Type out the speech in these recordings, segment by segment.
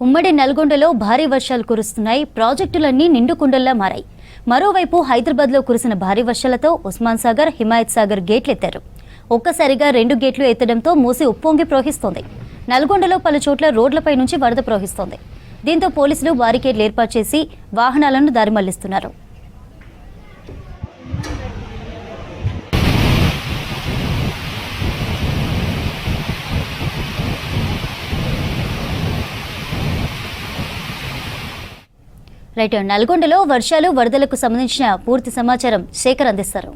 ఉమ్మడి నల్గొండలో భారీ వర్షాలు కురుస్తున్నాయి. ప్రాజెక్టులన్నీ నిండుకుండల్లా మారాయి. మరోవైపు హైదరాబాద్లో కురిసిన భారీ వర్షాలతో ఉస్మాన్ సాగర్, హిమాయత్ సాగర్ గేట్లెత్తారు. ఒక్కసారిగా 2 గేట్లు ఎత్తడంతో మూసి ఉప్పొంగి ప్రవహిస్తోంది. నల్గొండలో పలు చోట్ల రోడ్లపై నుంచి వరద ప్రవహిస్తోంది. దీంతో పోలీసులు బారికేడ్లు ఏర్పాటు చేసి వాహనాలను దారి మళ్లిస్తున్నారు. నల్గొండలో వర్షాలు, వరదలకు సంబంధించిన పూర్తి సమాచారం శేఖర్ అందిస్తారు.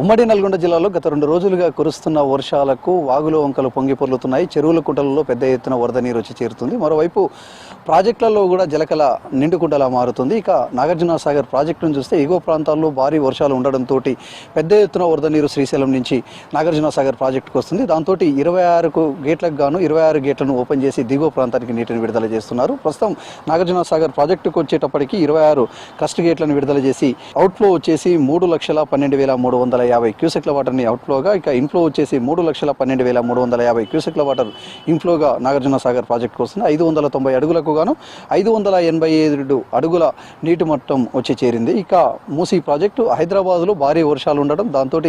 ఉమ్మడి నల్గొండ జిల్లాలో గత 2 రోజులుగా కురుస్తున్న వర్షాలకు వాగులు వంకలు పొంగి పొర్లుతున్నాయి. చెరువుల కుంటలలో పెద్ద ఎత్తున వరద నీరు వచ్చి చేరుతుంది. మరోవైపు ప్రాజెక్టులలో కూడా జలకళ నిండుకుంటలా మారుతుంది. ఇక నాగార్జున సాగర్ ప్రాజెక్టును చూస్తే ఎగువ ప్రాంతాల్లో భారీ వర్షాలు ఉండడంతో పెద్ద ఎత్తున వరద నీరు శ్రీశైలం నుంచి నాగార్జున సాగర్ ప్రాజెక్టుకు వస్తుంది. దాంతో 26 గేట్లకు గాను 26 గేట్లను ఓపెన్ చేసి దిగువ ప్రాంతానికి నీటిని విడుదల చేస్తున్నారు. ప్రస్తుతం నాగార్జున సాగర్ ప్రాజెక్టుకు వచ్చేటప్పటికి 26 క్రస్ట్ గేట్లను విడుదల చేసి అవుట్ఫ్లో వచ్చేసి 3,12,350 క్యూసెక్ల వాటర్ని అవుట్ఫ్లోగా, ఇక ఇన్ఫ్లో వచ్చేసి 3,12,350 క్యూసెక్ల వాటర్ ఇన్ఫ్లోగా నాగార్జున సాగర్ ప్రాజెక్టుకు వస్తుంది. 590 అడుగులకు గాను 587 అడుగుల నీటి మట్టం వచ్చి చేరింది. ఇక మూసీ ప్రాజెక్టు హైదరాబాద్లో భారీ వర్షాలు ఉండడం దాంతో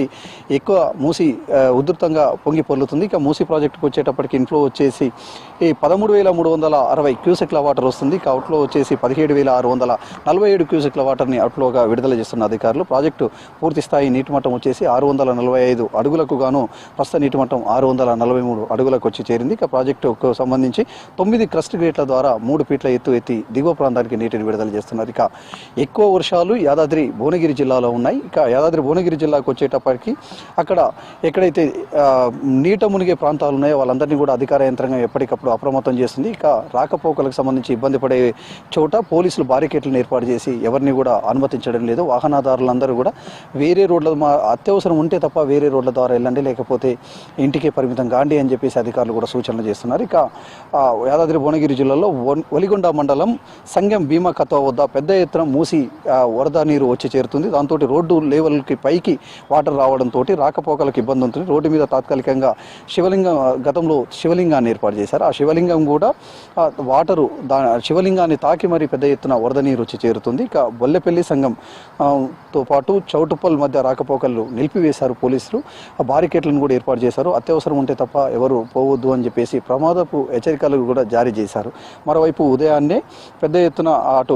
ఎక్కువ మూసీ ఉధృతంగా పొంగి పొర్లుతుంది. ఇక మూసీ ప్రాజెక్టుకు వచ్చేటప్పటికి ఇన్ఫ్లో వచ్చేసి 13,360 క్యూసెక్ల వాటర్ వస్తుంది. ఇక అవుట్ఫ్లో వచ్చేసి 17,647 క్యూసెక్ల వాటర్ని అవుట్ఫ్లోగా విడుదల చేస్తున్న అధికారులు. ప్రాజెక్టు పూర్తి స్థాయి నీటి మట్టం వచ్చేసి 645 అడుగులకు గాను ప్రస్తుత నీటి మట్టం 643 అడుగులకు వచ్చి చేరింది. ఇక ప్రాజెక్టుకు సంబంధించి 9 క్రస్ట్ గేట్ల ద్వారా 3 ఫీట్ల ఎత్తి దిగువ ప్రాంతానికి నీటిని విడుదల చేస్తున్నారు. ఇక ఎక్కువ వర్షాలు యాదాద్రి భువనగిరి జిల్లాలో ఉన్నాయి. ఇక యాదాద్రి భువనగిరి జిల్లాకు వచ్చేటప్పటికి అక్కడ ఎక్కడైతే నీట మునిగే ప్రాంతాలు ఉన్నాయో వాళ్ళందరినీ కూడా అధికార యంత్రాంగం ఎప్పటికప్పుడు అప్రమత్తం చేస్తుంది. ఇక రాకపోకలకు సంబంధించి ఇబ్బంది పడే చోట పోలీసులు బారికేట్లను ఏర్పాటు చేసి ఎవరిని కూడా అనుమతించడం లేదు. వాహనదారులందరూ కూడా వేరే రోడ్ల అత్యవసరం ఉంటే తప్ప వేరే రోడ్ల ద్వారా వెళ్ళండి, లేకపోతే ఇంటికే పరిమితం కాండి అని చెప్పేసి అధికారులు కూడా సూచనలు చేస్తున్నారు. ఇక యాదాద్రి భువనగిరి జిల్లాలో ఒలిగొండ మండలం సంగం భీమా కత్వ వద్ద పెద్ద ఎత్తున మూసి వరద నీరు వచ్చి చేరుతుంది. దాంతో రోడ్డు లెవెల్కి పైకి వాటర్ రావడంతో రాకపోకలకు ఇబ్బంది ఉంటుంది. రోడ్డు మీద తాత్కాలికంగా గతంలో శివలింగాన్ని ఏర్పాటు చేశారు. ఆ శివలింగం కూడా వాటరు శివలింగాన్ని తాకి మరి పెద్ద ఎత్తున వరద నీరు వచ్చి చేరుతుంది. ఇక బొల్లెపల్లి సంఘంతో పాటు చౌటుప్పల్ మధ్య రాకపోకలు నిలిపివేశారు పోలీసులు. ఆ బారికేట్లను కూడా ఏర్పాటు చేశారు. అత్యవసరం ఉంటే తప్ప ఎవరు పోవద్దు అని చెప్పేసి ప్రమాదపు హెచ్చరికలు కూడా జారీ చేశారు. మరోవైపు ఉదయాన్నే పెద్ద ఎత్తున అటు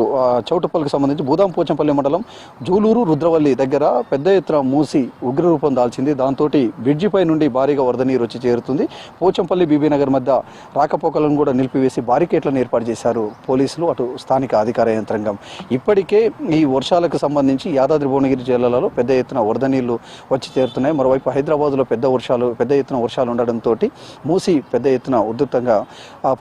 చౌటుప్పల్కి సంబంధించి భూదాంపోచంపల్లి మండలం జూలూరు రుద్రవల్లి దగ్గర పెద్ద ఎత్తున మూసి ఉగ్రరూపం దాల్చింది. దాంతో బ్రిడ్జిపై నుండి భారీగా వరద నీరు వచ్చి చేరుతుంది. పోచంపల్లి బీబీనగర్ మధ్య రాకపోకలను కూడా నిలిపివేసి బారికేట్లను ఏర్పాటు చేశారు పోలీసులు, అటు స్థానిక అధికార యంత్రాంగం. ఇప్పటికే ఈ వర్షాలకు సంబంధించి యాదాద్రి భువనగిరి జిల్లాలో పెద్ద ఎత్తున వరద నీళ్లు వచ్చి చేరుతున్నాయి. మరోవైపు హైదరాబాద్లో పెద్ద ఎత్తున వర్షాలు ఉండడంతో మూసి పెద్ద ఎత్తున ఉధృతంగా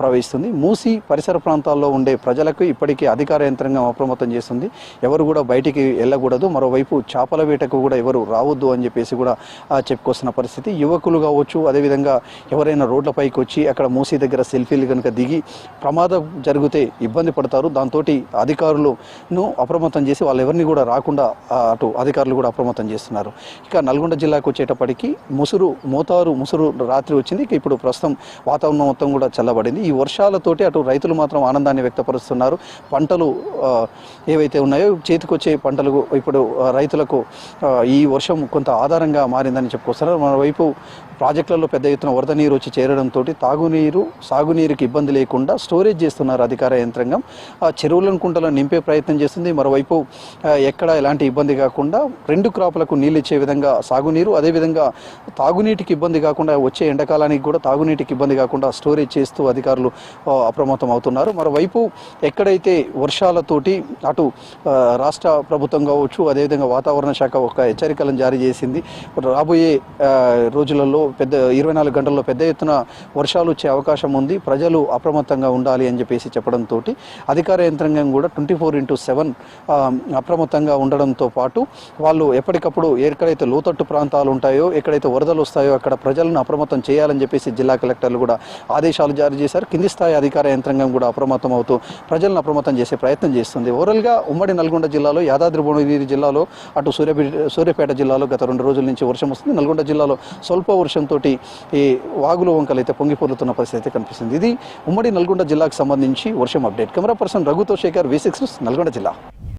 ప్రవహిస్తుంది. మూసి పరిసర ప్రాంతాల్లో ఉండే ప్రజలకు ఇప్పటికీ అధికార యంత్రాంగం అప్రమత్తం చేస్తుంది. ఎవరు కూడా బయటికి వెళ్ళకూడదు. మరోవైపు చేపల వేటకు కూడా ఎవరు రావద్దు అని చెప్పేసి కూడా చెప్పుకొస్తున్న పరిస్థితి. యువకులు కావచ్చు, అదేవిధంగా ఎవరైనా రోడ్లపైకి వచ్చి అక్కడ మూసి దగ్గర సెల్ఫీలు కనుక దిగి ప్రమాదం జరిగితే ఇబ్బంది పడతారు. దాంతో అధికారులను అప్రమత్తం చేసి వాళ్ళు ఎవరిని కూడా రాకుండా అటు అధికారులు కూడా అప్రమత్తం చేస్తున్నారు. ఇక నల్గొండ జిల్లాకు వచ్చేటప్పటికి ముసురు రాత్రి వచ్చింది. ఇప్పుడు ప్రస్తుతం వాతావరణం మొత్తం కూడా చల్లబడింది. ఈ వర్షాలతోటి అటు రైతులు మాత్రం ఆనందాన్ని వ్యక్తపరుస్తున్నారు. పంటలు ఏవైతే ఉన్నాయో చేతికొచ్చే పంటలు ఇప్పుడు రైతులకు ఈ వర్షం కొంత ఆధారంగా మారిందని చెప్పుకొస్తున్నారు. మరోవైపు ప్రాజెక్టులలో పెద్ద ఎత్తున వరద నీరు వచ్చి చేరడంతో తాగునీరు, సాగునీరుకి ఇబ్బంది లేకుండా స్టోరేజ్ చేస్తున్నారు అధికార యంత్రాంగం. చెరువులను, కుంటలను నింపే ప్రయత్నం చేస్తుంది. మరోవైపు ఎక్కడ ఎలాంటి ఇబ్బంది కాకుండా 2 క్రాపులకు నీళ్ళు ఇచ్చే విధంగా సాగునీరు, అదేవిధంగా తాగునీటికి ఇబ్బంది కాకుండా వచ్చే ఎండాకాలానికి కూడా తాగునీటికి ఇబ్బంది కాకుండా స్టోరేజ్ చేస్తూ అధికారులు అప్రమత్తం అవుతున్నారు. మరోవైపు ఎక్కడైతే వర్షాలతోటి అటు రాష్ట్ర ప్రభుత్వం కావచ్చు, అదేవిధంగా వాతావరణ శాఖ ఒక హెచ్చరికలను జారీ చేసింది. రాబోయే రోజులలో 24 గంటల్లో పెద్ద ఎత్తున వర్షాలు వచ్చే అవకాశం ఉంది, ప్రజలు అప్రమత్తంగా ఉండాలి అని చెప్పేసి చెప్పడంతో అధికార యంత్రాంగం కూడా 24/7 అప్రమత్తంగా ఉండడంతో పాటు వాళ్ళు ఎప్పటికప్పుడు ఎక్కడైతే లోతట్టు ప్రాంతాలు ఉంటాయో, ఎక్కడైతే వరదలు వస్తాయో అక్కడ ప్రజలను అప్రమత్తం చేయాలని చెప్పేసి జిల్లా కలెక్టర్లు కూడా ఆదేశాలు జారీ చేశారు. కింది స్థాయి అధికార యంత్రాంగం కూడా అప్రమత్తం అవుతూ ప్రజలను అప్రమత్తం చేసే ప్రయత్నం చేస్తుంది. ఓవరాల్గా ఉమ్మడి నల్గొండ జిల్లాలో, యాదాద్రి భువనగిరి జిల్లాలో, అటు సూర్యాపేట జిల్లాలో గత 2 రోజుల నుంచి వర్షం వస్తుంది. నల్గొండ జిల్లాలో స్వల్ప వర్షం వర్షంతో ఈ వాగులు వంకలు అయితే పొంగి పొర్లుతున్న పరిస్థితి అయితే కనిపిస్తుంది. ఇది ఉమ్మడి నల్గొండ జిల్లాకు సంబంధించి వర్షం అప్డేట్. కెమెరా పర్సన్ రఘుతో శేఖర్, V6 న్యూస్, నల్గొండ జిల్లా.